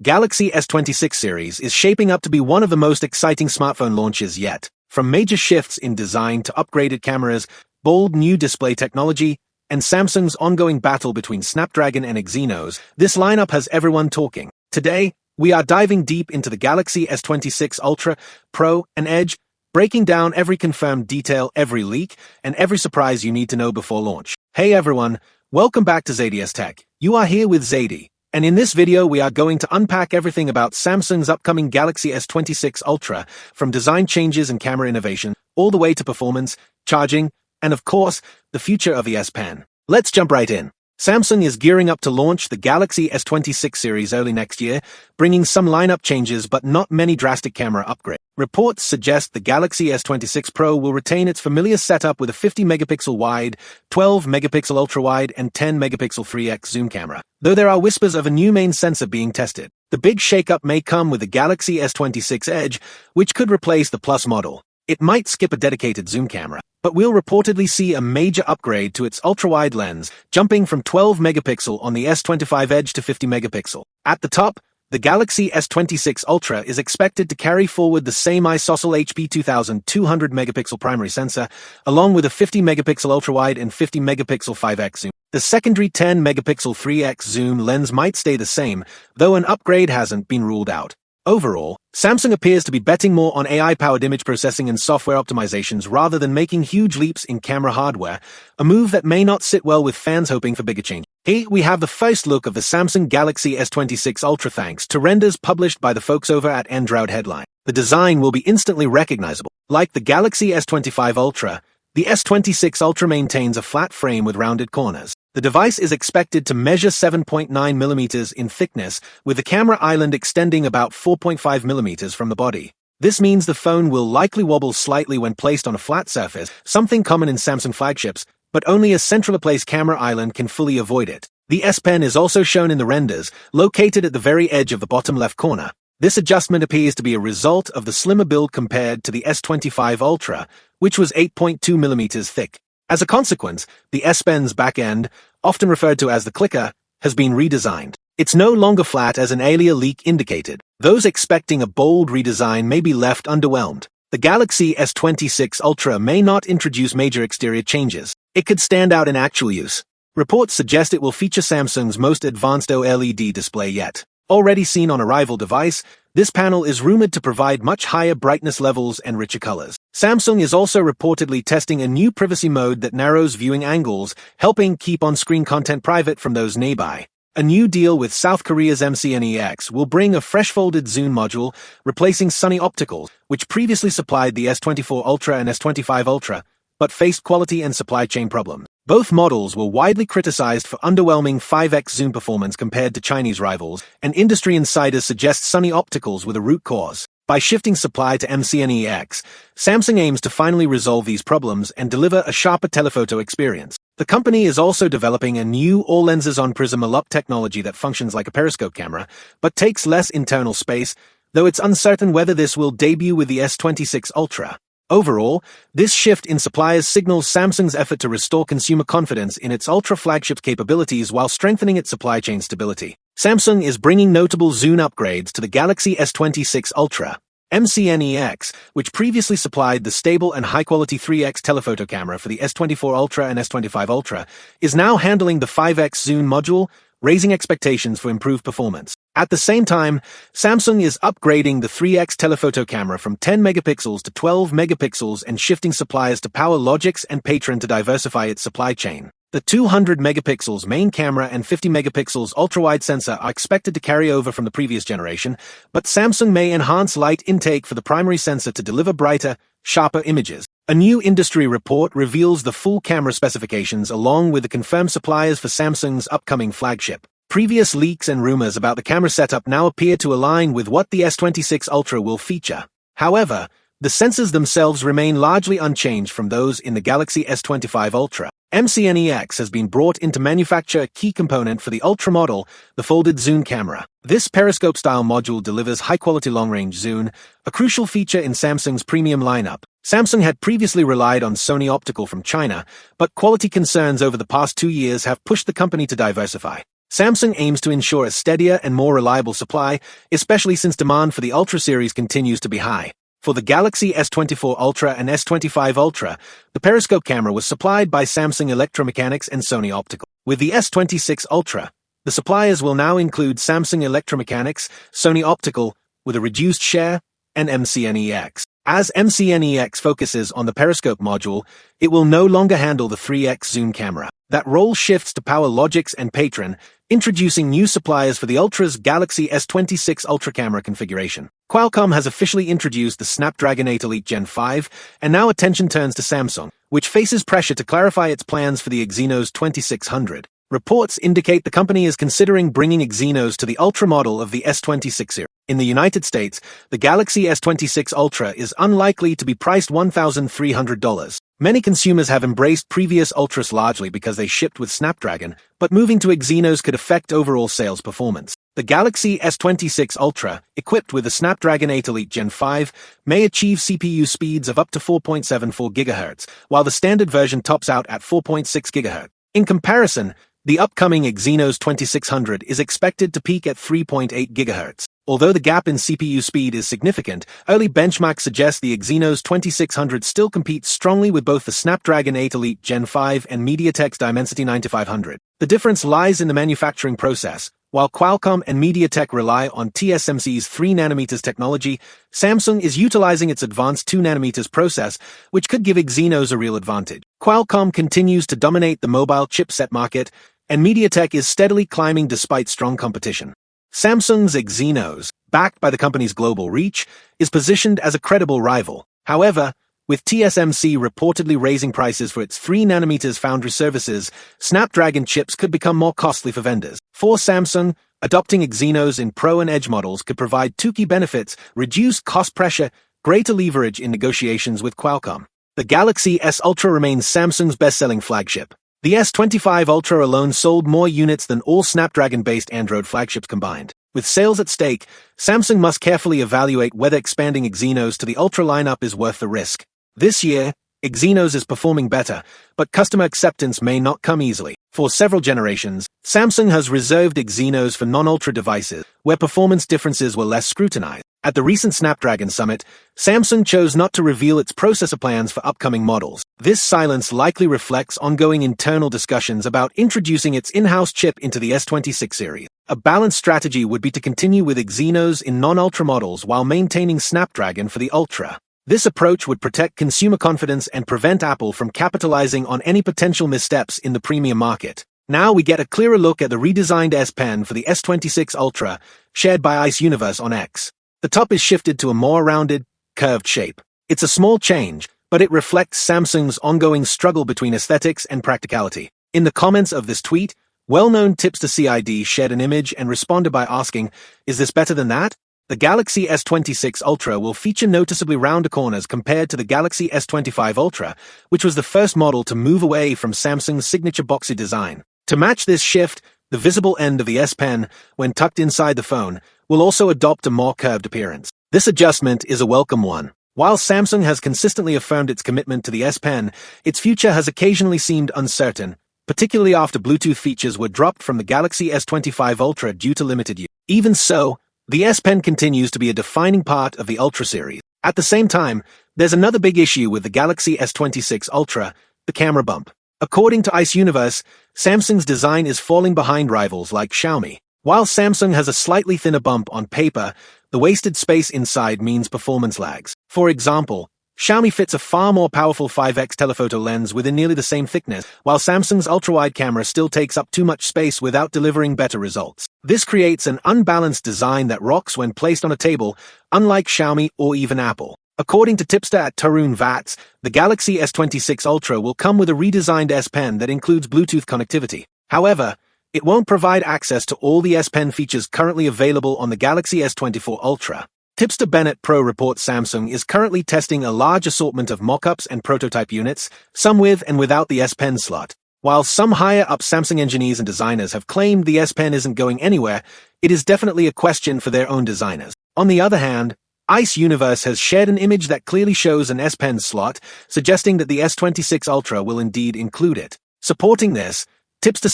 Galaxy S26 series is shaping up to be one of the most exciting smartphone launches yet. From major shifts in design to upgraded cameras, bold new display technology, and Samsung's ongoing battle between Snapdragon and Exynos, this lineup has everyone talking. Today, we are diving deep into the Galaxy S26 Ultra, Pro, and Edge, breaking down every confirmed detail, every leak, and every surprise you need to know before launch. Hey everyone, welcome back to ZaidiEsTech. You are here with Zaidi. And in this video, we are going to unpack everything about Samsung's upcoming Galaxy S26 Ultra, from design changes and camera innovation, all the way to performance, charging, and of course, the future of the S Pen. Let's jump right in. Samsung is gearing up to launch the Galaxy S26 series early next year, bringing some lineup changes but not many drastic camera upgrades. Reports suggest the Galaxy S26 Pro will retain its familiar setup with a 50-megapixel wide, 12-megapixel ultra-wide, and 10-megapixel 3x zoom camera. Though there are whispers of a new main sensor being tested, the big shakeup may come with the Galaxy S26 Edge, which could replace the Plus model. It might skip a dedicated zoom camera, but we'll reportedly see a major upgrade to its ultra-wide lens, jumping from 12-megapixel on the S25 Edge to 50-megapixel. At the top, the Galaxy S26 Ultra is expected to carry forward the same ISOCELL HP 2200 megapixel primary sensor, along with a 50-megapixel ultra-wide and 50-megapixel 5x zoom. The secondary 10-megapixel 3x zoom lens might stay the same, though an upgrade hasn't been ruled out. Overall, Samsung appears to be betting more on AI-powered image processing and software optimizations rather than making huge leaps in camera hardware, a move that may not sit well with fans hoping for bigger change. Here we have the first look of the Samsung Galaxy S26 Ultra thanks to renders published by the folks over at Android Headline. The design will be instantly recognizable. Like the Galaxy S25 Ultra, the S26 Ultra maintains a flat frame with rounded corners. The device is expected to measure 7.9 mm in thickness, with the camera island extending about 4.5 mm from the body. This means the phone will likely wobble slightly when placed on a flat surface, something common in Samsung flagships, but only a centrally placed camera island can fully avoid it. The S Pen is also shown in the renders, located at the very edge of the bottom left corner. This adjustment appears to be a result of the slimmer build compared to the S25 Ultra, which was 8.2 mm thick. As a consequence, the S Pen's back end, often referred to as the clicker, has been redesigned. It's no longer flat as an earlier leak indicated. Those expecting a bold redesign may be left underwhelmed. The Galaxy S26 Ultra may not introduce major exterior changes. It could stand out in actual use. Reports suggest it will feature Samsung's most advanced OLED display yet. Already seen on a rival device, this panel is rumored to provide much higher brightness levels and richer colors. Samsung is also reportedly testing a new privacy mode that narrows viewing angles, helping keep on-screen content private from those nearby. A new deal with South Korea's MCNEX will bring a fresh-folded zoom module, replacing Sunny Optical, which previously supplied the S24 Ultra and S25 Ultra, but faced quality and supply chain problems. Both models were widely criticized for underwhelming 5x zoom performance compared to Chinese rivals, and industry insiders suggest Sunny Opticals were the root cause. By shifting supply to MCNEX, Samsung aims to finally resolve these problems and deliver a sharper telephoto experience. The company is also developing a new all-lenses-on-prism ALUP technology that functions like a periscope camera, but takes less internal space, though it's uncertain whether this will debut with the S26 Ultra. Overall, this shift in suppliers signals Samsung's effort to restore consumer confidence in its Ultra flagship capabilities while strengthening its supply chain stability. Samsung is bringing notable zoom upgrades to the Galaxy S26 Ultra. MCNEX, which previously supplied the stable and high-quality 3x telephoto camera for the S24 Ultra and S25 Ultra, is now handling the 5x zoom module, raising expectations for improved performance. At the same time, Samsung is upgrading the 3x telephoto camera from 10 megapixels to 12 megapixels and shifting suppliers to PowerLogix and Patron to diversify its supply chain. The 200 megapixels main camera and 50 megapixels ultra-wide sensor are expected to carry over from the previous generation, but Samsung may enhance light intake for the primary sensor to deliver brighter, sharper images. A new industry report reveals the full camera specifications along with the confirmed suppliers for Samsung's upcoming flagship. Previous leaks and rumors about the camera setup now appear to align with what the S26 Ultra will feature. However, the sensors themselves remain largely unchanged from those in the Galaxy S25 Ultra. MCNEX has been brought in to manufacture a key component for the Ultra model, the folded zoom camera. This periscope-style module delivers high-quality long-range zoom, a crucial feature in Samsung's premium lineup. Samsung had previously relied on Sony Optical from China, but quality concerns over the past 2 years have pushed the company to diversify. Samsung aims to ensure a steadier and more reliable supply, especially since demand for the Ultra series continues to be high. For the Galaxy S24 Ultra and S25 Ultra, the periscope camera was supplied by Samsung Electromechanics and Sony Optical. With the S26 Ultra, the suppliers will now include Samsung Electromechanics, Sony Optical, with a reduced share, and MCNEX. As MCNEX focuses on the periscope module, it will no longer handle the 3x zoom camera. That role shifts to PowerLogix and Patron, introducing new suppliers for the Ultra's Galaxy S26 Ultra camera configuration. Qualcomm has officially introduced the Snapdragon 8 Elite Gen 5, and now attention turns to Samsung, which faces pressure to clarify its plans for the Exynos 2600. Reports indicate the company is considering bringing Exynos to the Ultra model of the S26 series. In the United States, the Galaxy S26 Ultra is unlikely to be priced $1,300. Many consumers have embraced previous Ultras largely because they shipped with Snapdragon, but moving to Exynos could affect overall sales performance. The Galaxy S26 Ultra, equipped with the Snapdragon 8 Elite Gen 5, may achieve CPU speeds of up to 4.74 GHz, while the standard version tops out at 4.6 GHz. In comparison, the upcoming Exynos 2600 is expected to peak at 3.8 GHz. Although the gap in CPU speed is significant, early benchmarks suggest the Exynos 2600 still competes strongly with both the Snapdragon 8 Elite Gen 5 and MediaTek's Dimensity 9500. The difference lies in the manufacturing process. While Qualcomm and MediaTek rely on TSMC's 3nm technology, Samsung is utilizing its advanced 2nm process, which could give Exynos a real advantage. Qualcomm continues to dominate the mobile chipset market, and MediaTek is steadily climbing despite strong competition. Samsung's Exynos, backed by the company's global reach, is positioned as a credible rival. However, with TSMC reportedly raising prices for its 3nm foundry services, Snapdragon chips could become more costly for vendors. For Samsung, adopting Exynos in Pro and Edge models could provide two key benefits: reduced cost pressure, greater leverage in negotiations with Qualcomm. The Galaxy S Ultra remains Samsung's best-selling flagship. The S25 Ultra alone sold more units than all Snapdragon-based Android flagships combined. With sales at stake, Samsung must carefully evaluate whether expanding Exynos to the Ultra lineup is worth the risk. This year, Exynos is performing better, but customer acceptance may not come easily. For several generations, Samsung has reserved Exynos for non-Ultra devices, where performance differences were less scrutinized. At the recent Snapdragon Summit, Samsung chose not to reveal its processor plans for upcoming models. This silence likely reflects ongoing internal discussions about introducing its in-house chip into the S26 series. A balanced strategy would be to continue with Exynos in non-Ultra models while maintaining Snapdragon for the Ultra. This approach would protect consumer confidence and prevent Apple from capitalizing on any potential missteps in the premium market. Now we get a clearer look at the redesigned S Pen for the S26 Ultra, shared by Ice Universe on X. The top is shifted to a more rounded, curved shape. It's a small change, but it reflects Samsung's ongoing struggle between aesthetics and practicality. In the comments of this tweet, well-known Tipster CID shared an image and responded by asking, "Is this better than that?" The Galaxy S26 Ultra will feature noticeably rounder corners compared to the Galaxy S25 Ultra, which was the first model to move away from Samsung's signature boxy design. To match this shift, the visible end of the S Pen, when tucked inside the phone, will also adopt a more curved appearance. This adjustment is a welcome one. While Samsung has consistently affirmed its commitment to the S Pen, its future has occasionally seemed uncertain, particularly after Bluetooth features were dropped from the Galaxy S25 Ultra due to limited use. Even so, the S Pen continues to be a defining part of the Ultra series. At the same time, there's another big issue with the Galaxy S26 Ultra, the camera bump. According to Ice Universe, Samsung's design is falling behind rivals like Xiaomi. While Samsung has a slightly thinner bump on paper, the wasted space inside means performance lags. For example, Xiaomi fits a far more powerful 5x telephoto lens within nearly the same thickness, while Samsung's ultra-wide camera still takes up too much space without delivering better results. This creates an unbalanced design that rocks when placed on a table, unlike Xiaomi or even Apple. According to tipster at Tarun Vats, the Galaxy S26 Ultra will come with a redesigned S Pen that includes Bluetooth connectivity. However, it won't provide access to all the S Pen features currently available on the Galaxy S24 Ultra. Tipster Bennett Pro reports Samsung is currently testing a large assortment of mock-ups and prototype units, some with and without the S Pen slot. While some higher-up Samsung engineers and designers have claimed the S Pen isn't going anywhere, it is definitely a question for their own designers. On the other hand, Ice Universe has shared an image that clearly shows an S Pen slot, suggesting that the S26 Ultra will indeed include it. Supporting this, Tipster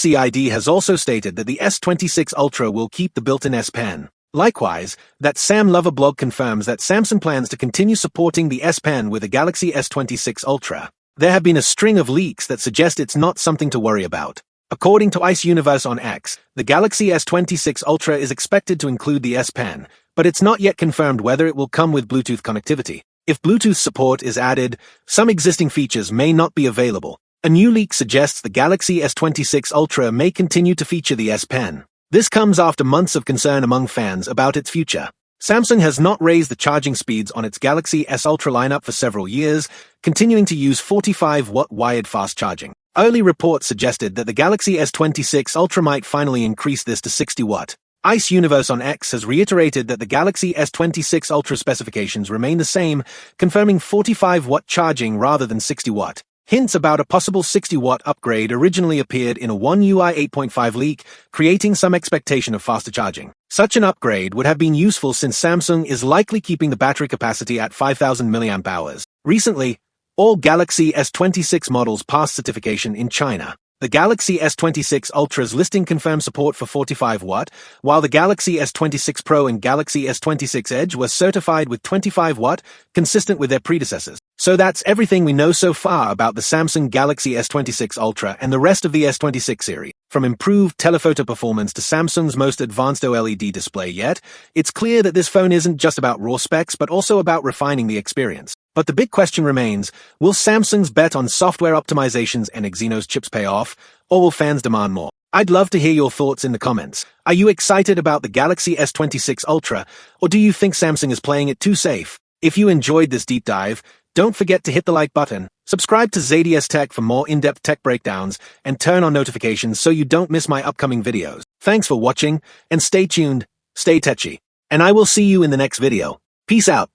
has also stated that the S26 Ultra will keep the built-in S Pen. Likewise, that Sam Lover blog confirms that Samsung plans to continue supporting the S Pen with the Galaxy S26 Ultra. There have been a string of leaks that suggest it's not something to worry about. According to Ice Universe on X, the Galaxy S26 Ultra is expected to include the S Pen, but it's not yet confirmed whether it will come with Bluetooth connectivity. If Bluetooth support is added, some existing features may not be available. A new leak suggests the Galaxy S26 Ultra may continue to feature the S Pen. This comes after months of concern among fans about its future. Samsung has not raised the charging speeds on its Galaxy S Ultra lineup for several years, continuing to use 45-watt wired fast charging. Early reports suggested that the Galaxy S26 Ultra might finally increase this to 60-watt. Ice Universe on X has reiterated that the Galaxy S26 Ultra specifications remain the same, confirming 45-watt charging rather than 60-watt. Hints about a possible 60-watt upgrade originally appeared in a One UI 8.5 leak, creating some expectation of faster charging. Such an upgrade would have been useful since Samsung is likely keeping the battery capacity at 5,000 mAh. Recently, all Galaxy S26 models passed certification in China. The Galaxy S26 Ultra's listing confirmed support for 45-watt, while the Galaxy S26 Pro and Galaxy S26 Edge were certified with 25-watt, consistent with their predecessors. So that's everything we know so far about the Samsung Galaxy S26 Ultra and the rest of the S26 series. From improved telephoto performance to Samsung's most advanced OLED display yet, it's clear that this phone isn't just about raw specs but also about refining the experience. But the big question remains, will Samsung's bet on software optimizations and Exynos chips pay off, or will fans demand more? I'd love to hear your thoughts in the comments. Are you excited about the Galaxy S26 Ultra, or do you think Samsung is playing it too safe? If you enjoyed this deep dive, don't forget to hit the like button, subscribe to ZaidiEsTech for more in-depth tech breakdowns, and turn on notifications so you don't miss my upcoming videos. Thanks for watching, and stay tuned, stay techy, and I will see you in the next video. Peace out.